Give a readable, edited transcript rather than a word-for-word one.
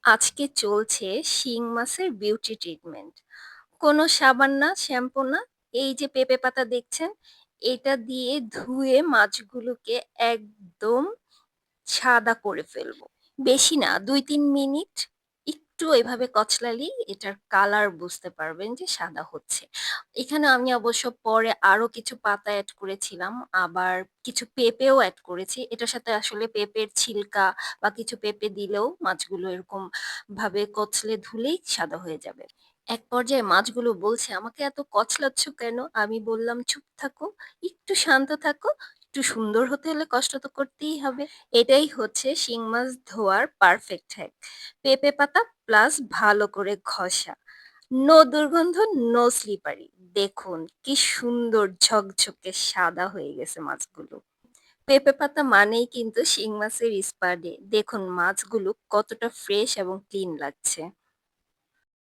আজকে চলছে শিং মাছের বিউটি ট্রিটমেন্ট। কোনো সাবান না, শ্যাম্পু না। এই যে পেঁপে পাতা দেখছেন, এটা দিয়ে ধুয়ে মাছগুলোকে একদম সাদা করে ফেলবো। বেশি না ২-৩ মিনিট একটু এভাবে কচলালেই এটার কালার বুঝতে পারবেন যে সাদা হচ্ছে। এখানে আমি অবশ্য পরে আরো কিছু পাতা এড করেছিলাম, আবার কিছু পেঁপেও এড করেছি। এটার সাথে আসলে পেঁপের ছিলকা বা কিছু পেঁপে দিলেও মাছগুলো এরকম ভাবে কচলে ধুলেই সাদা হয়ে যাবে। এক পর্যায়ে মাছগুলো বলছে, "আমাকে এত কচলাচ্ছ কেন?" আমি বললাম, "চুপ থাকো, একটু শান্ত থাকো। একটু সুন্দর হতে হলে কষ্ট তো করতেই হবে।" এটাই হচ্ছে শিং মাছ ধোয়ার পারফেক্ট হ্যাক। পেঁপে পাতা প্লাস ভালো করে ঘষা। নো দুর্গন্ধ, নো স্লিপারি। দেখুন কি সুন্দর ঝকঝকে সাদা হয়ে গেছে মাছগুলো। পেঁপে পাতা মানেই কিন্তু শিং মাছের স্পা ডে। দেখুন মাছগুলো কতটা ফ্রেশ এবং ক্লিন লাগছে।